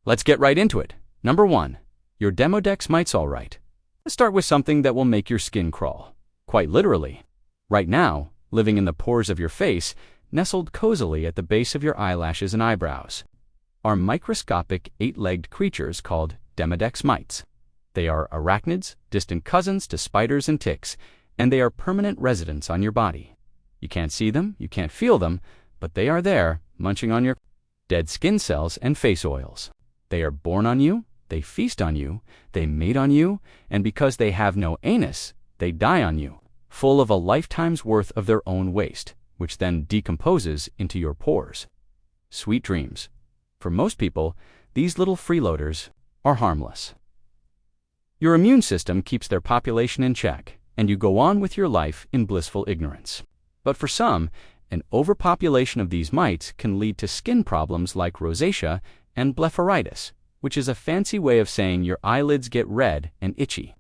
Let's get right into it. Number 1. Your Demodex mites all right. Let's start with something that will make your skin crawl. Quite literally. Right now, living in the pores of your face, nestled cozily at the base of your eyelashes and eyebrows, are microscopic 8-legged creatures called Demodex mites. They are arachnids, distant cousins to spiders and ticks, and they are permanent residents on your body. You can't see them, you can't feel them, but they are there, munching on your dead skin cells and face oils. They are born on you, they feast on you, they mate on you, and because they have no anus, they die on you, full of a lifetime's worth of their own waste, which then decomposes into your pores. Sweet dreams. For most people, these little freeloaders are harmless. Your immune system keeps their population in check, and you go on with your life in blissful ignorance. But for some, an overpopulation of these mites can lead to skin problems like rosacea and blepharitis, which is a fancy way of saying your eyelids get red and itchy.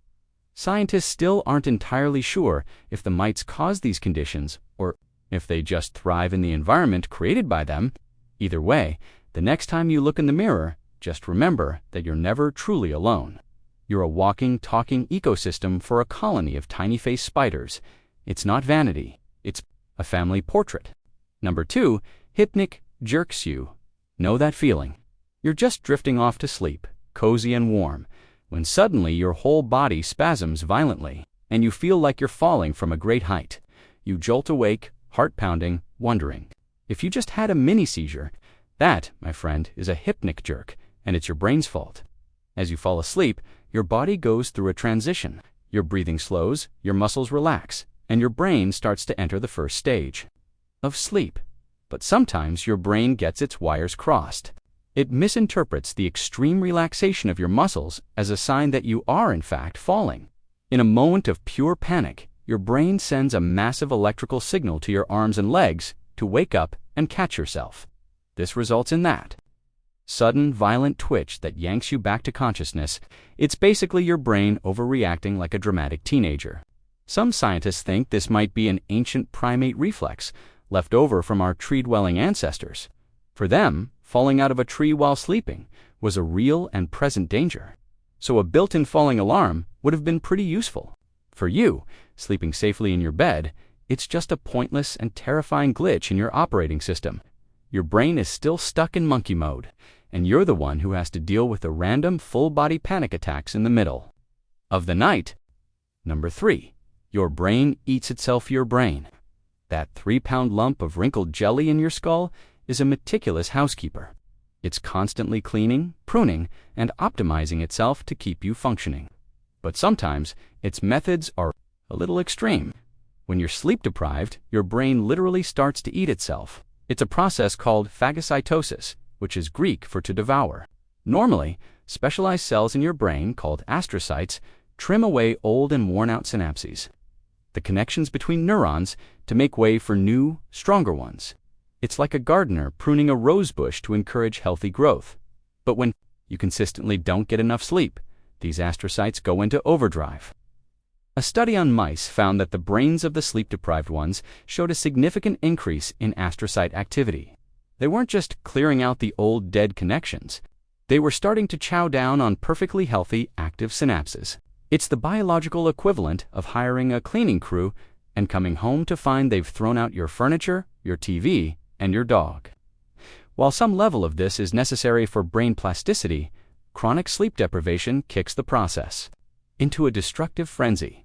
Scientists still aren't entirely sure if the mites cause these conditions or if they just thrive in the environment created by them. Either way, the next time you look in the mirror, just remember that you're never truly alone. You're a walking, talking ecosystem for a colony of tiny-faced spiders. It's not vanity. It's a family portrait. Number 2, hypnic jerks you. Know that feeling? You're just drifting off to sleep, cozy and warm, when suddenly your whole body spasms violently, and you feel like you're falling from a great height. You jolt awake, heart pounding, wondering if you just had a mini seizure. That, my friend, is a hypnic jerk, and it's your brain's fault. As you fall asleep, your body goes through a transition. Your breathing slows, your muscles relax, and your brain starts to enter the first stage of sleep. But sometimes your brain gets its wires crossed. It misinterprets the extreme relaxation of your muscles as a sign that you are, in fact, falling. In a moment of pure panic, your brain sends a massive electrical signal to your arms and legs to wake up and catch yourself. This results in that sudden, violent twitch that yanks you back to consciousness. It's basically your brain overreacting like a dramatic teenager. Some scientists think this might be an ancient primate reflex left over from our tree-dwelling ancestors. For them, falling out of a tree while sleeping was a real and present danger. So a built-in falling alarm would have been pretty useful. For you, sleeping safely in your bed, it's just a pointless and terrifying glitch in your operating system. Your brain is still stuck in monkey mode, and you're the one who has to deal with the random full-body panic attacks in the middle of the night. Number 3. Your brain eats itself. Your brain, that 3-pound lump of wrinkled jelly in your skull, is a meticulous housekeeper. It's constantly cleaning, pruning, and optimizing itself to keep you functioning. But sometimes its methods are a little extreme. When you're sleep deprived, your brain literally starts to eat itself. It's a process called phagocytosis, which is Greek for to devour. Normally, specialized cells in your brain, called astrocytes, trim away old and worn-out synapses, the connections between neurons, to make way for new, stronger ones. It's like a gardener pruning a rose bush to encourage healthy growth. But when you consistently don't get enough sleep, these astrocytes go into overdrive. A study on mice found that the brains of the sleep-deprived ones showed a significant increase in astrocyte activity. They weren't just clearing out the old dead connections. They were starting to chow down on perfectly healthy, active synapses. It's the biological equivalent of hiring a cleaning crew and coming home to find they've thrown out your furniture, your TV, and your dog. While some level of this is necessary for brain plasticity, chronic sleep deprivation kicks the process into a destructive frenzy.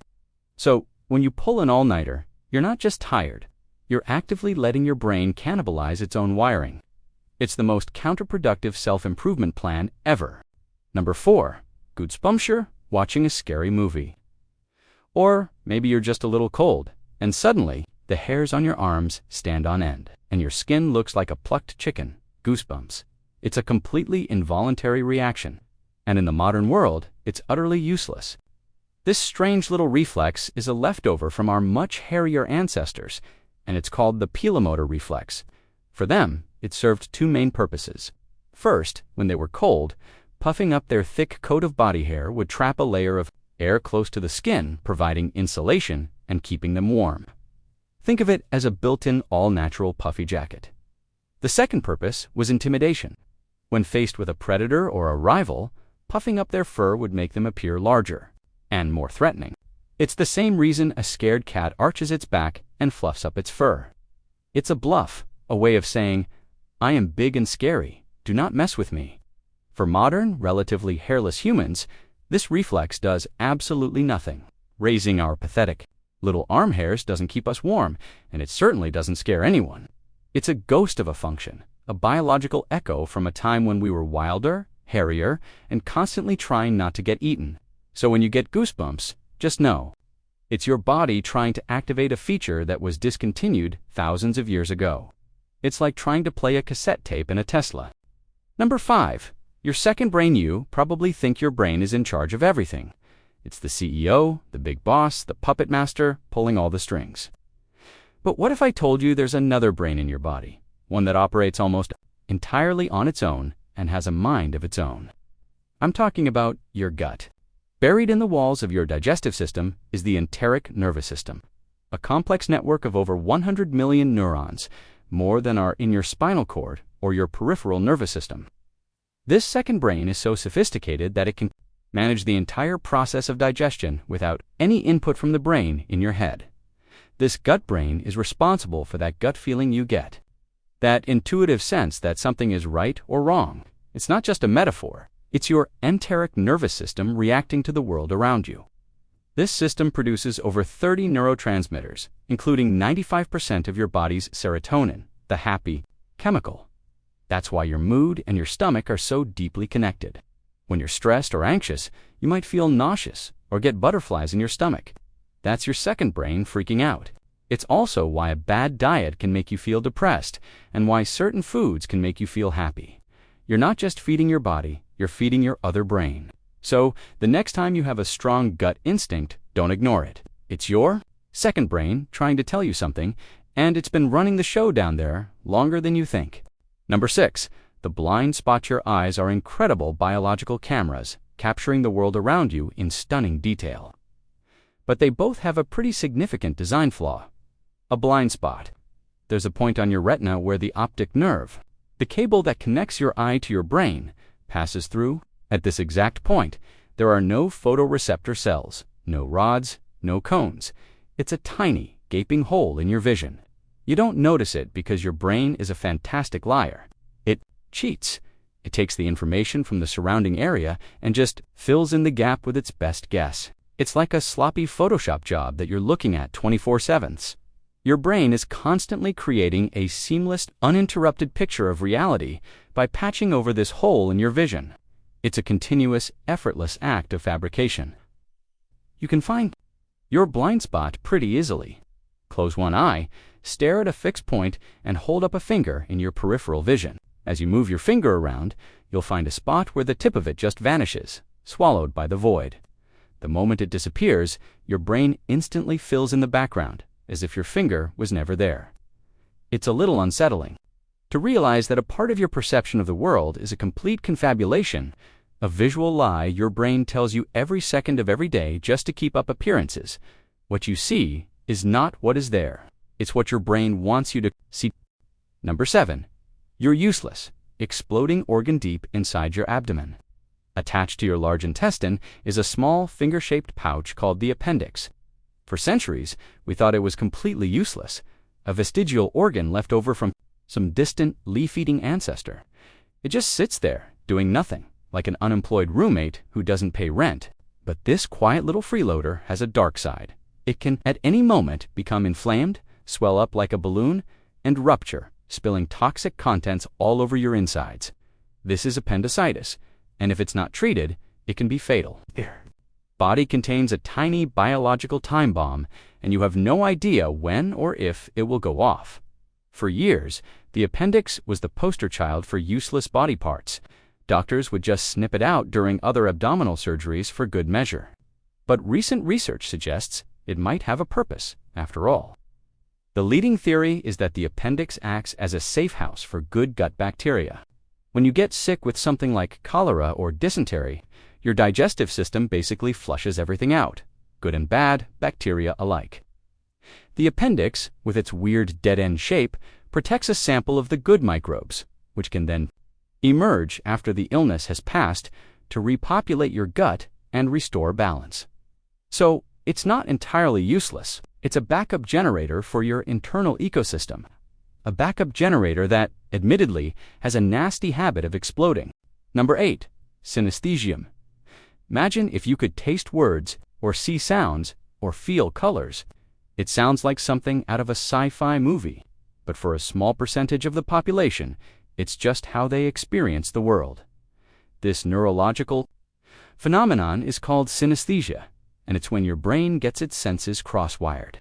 So, when you pull an all-nighter, you're not just tired, you're actively letting your brain cannibalize its own wiring. It's the most counterproductive self-improvement plan ever. Number 4. Goosebumps watching a scary movie. Or maybe you're just a little cold, and suddenly, the hairs on your arms stand on end, and your skin looks like a plucked chicken. Goosebumps. It's a completely involuntary reaction, and in the modern world, it's utterly useless. This strange little reflex is a leftover from our much hairier ancestors, and it's called the pilomotor reflex. For them, it served 2 main purposes. First, when they were cold, puffing up their thick coat of body hair would trap a layer of air close to the skin, providing insulation and keeping them warm. Think of it as a built-in all-natural puffy jacket. The second purpose was intimidation. When faced with a predator or a rival, puffing up their fur would make them appear larger and more threatening. It's the same reason a scared cat arches its back and fluffs up its fur. It's a bluff, a way of saying, "I am big and scary, do not mess with me." For modern, relatively hairless humans, this reflex does absolutely nothing. Raising our pathetic little arm hairs doesn't keep us warm, and it certainly doesn't scare anyone. It's a ghost of a function, a biological echo from a time when we were wilder, hairier, and constantly trying not to get eaten. So when you get goosebumps, just know, it's your body trying to activate a feature that was discontinued thousands of years ago. It's like trying to play a cassette tape in a Tesla. Number 5. Your second brain. You probably think your brain is in charge of everything. It's the CEO, the big boss, the puppet master, pulling all the strings. But what if I told you there's another brain in your body, one that operates almost entirely on its own and has a mind of its own? I'm talking about your gut. Buried in the walls of your digestive system is the enteric nervous system, a complex network of over 100 million neurons, more than are in your spinal cord or your peripheral nervous system. This second brain is so sophisticated that it can manage the entire process of digestion without any input from the brain in your head. This gut brain is responsible for that gut feeling you get, that intuitive sense that something is right or wrong. It's not just a metaphor. It's your enteric nervous system reacting to the world around you. This system produces over 30 neurotransmitters, including 95% of your body's serotonin, the happy chemical. That's why your mood and your stomach are so deeply connected. When you're stressed or anxious, you might feel nauseous or get butterflies in your stomach. That's your second brain freaking out. It's also why a bad diet can make you feel depressed and why certain foods can make you feel happy. You're not just feeding your body, you're feeding your other brain. So, the next time you have a strong gut instinct, don't ignore it. It's your second brain trying to tell you something, and it's been running the show down there longer than you think. Number 6. The blind spot. Your eyes are incredible biological cameras, capturing the world around you in stunning detail. But they both have a pretty significant design flaw. A blind spot. There's a point on your retina where the optic nerve, the cable that connects your eye to your brain, passes through. At this exact point, there are no photoreceptor cells, no rods, no cones. It's a tiny, gaping hole in your vision. You don't notice it because your brain is a fantastic liar. It cheats. It takes the information from the surrounding area and just fills in the gap with its best guess. It's like a sloppy Photoshop job that you're looking at 24/7. Your brain is constantly creating a seamless, uninterrupted picture of reality by patching over this hole in your vision. It's a continuous, effortless act of fabrication. You can find your blind spot pretty easily. Close one eye, stare at a fixed point, and hold up a finger in your peripheral vision. As you move your finger around, you'll find a spot where the tip of it just vanishes, swallowed by the void. The moment it disappears, your brain instantly fills in the background, as if your finger was never there. It's a little unsettling to realize that a part of your perception of the world is a complete confabulation, a visual lie your brain tells you every second of every day just to keep up appearances. What you see is not what is there. It's what your brain wants you to see. Number 7. You're useless, exploding organ deep inside your abdomen. Attached to your large intestine is a small finger-shaped pouch called the appendix. For centuries, we thought it was completely useless, a vestigial organ left over from some distant leaf-eating ancestor. It just sits there, doing nothing, like an unemployed roommate who doesn't pay rent. But this quiet little freeloader has a dark side. It can, at any moment, become inflamed, swell up like a balloon, and rupture, spilling toxic contents all over your insides. This is appendicitis, and if it's not treated, it can be fatal. Body contains a tiny biological time bomb, and you have no idea when or if it will go off. For years, the appendix was the poster child for useless body parts. Doctors would just snip it out during other abdominal surgeries for good measure. But recent research suggests it might have a purpose, after all. The leading theory is that the appendix acts as a safe house for good gut bacteria. When you get sick with something like cholera or dysentery, your digestive system basically flushes everything out, good and bad, bacteria alike. The appendix, with its weird dead-end shape, protects a sample of the good microbes, which can then emerge after the illness has passed to repopulate your gut and restore balance. So, it's not entirely useless. It's a backup generator for your internal ecosystem. A backup generator that, admittedly, has a nasty habit of exploding. Number 8. Synesthesium. Imagine if you could taste words, or see sounds, or feel colors. It sounds like something out of a sci-fi movie, but for a small percentage of the population, it's just how they experience the world. This neurological phenomenon is called synesthesia, and it's when your brain gets its senses cross-wired.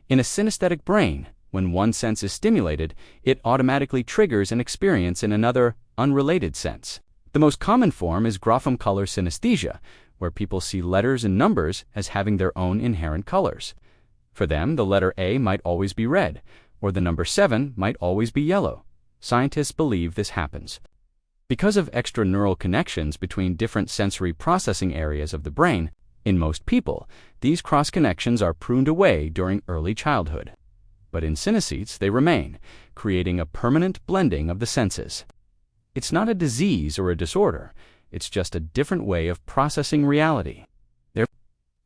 In a synesthetic brain, when one sense is stimulated, it automatically triggers an experience in another, unrelated sense. The most common form is grapheme color synesthesia, where people see letters and numbers as having their own inherent colors. For them, the letter A might always be red, or the number 7 might always be yellow. Scientists believe this happens because of extra neural connections between different sensory processing areas of the brain. In most people, these cross-connections are pruned away during early childhood. But in synesthetes, they remain, creating a permanent blending of the senses. It's not a disease or a disorder, it's just a different way of processing reality. There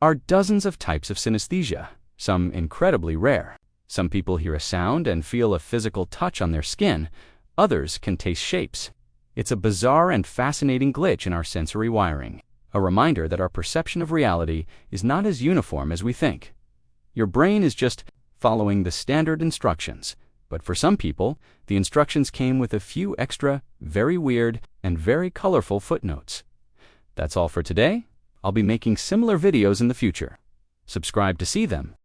are dozens of types of synesthesia, some incredibly rare. Some people hear a sound and feel a physical touch on their skin, others can taste shapes. It's a bizarre and fascinating glitch in our sensory wiring, a reminder that our perception of reality is not as uniform as we think. Your brain is just following the standard instructions, but for some people, the instructions came with a few extra, very weird, and very colorful footnotes. That's all for today. I'll be making similar videos in the future. Subscribe to see them.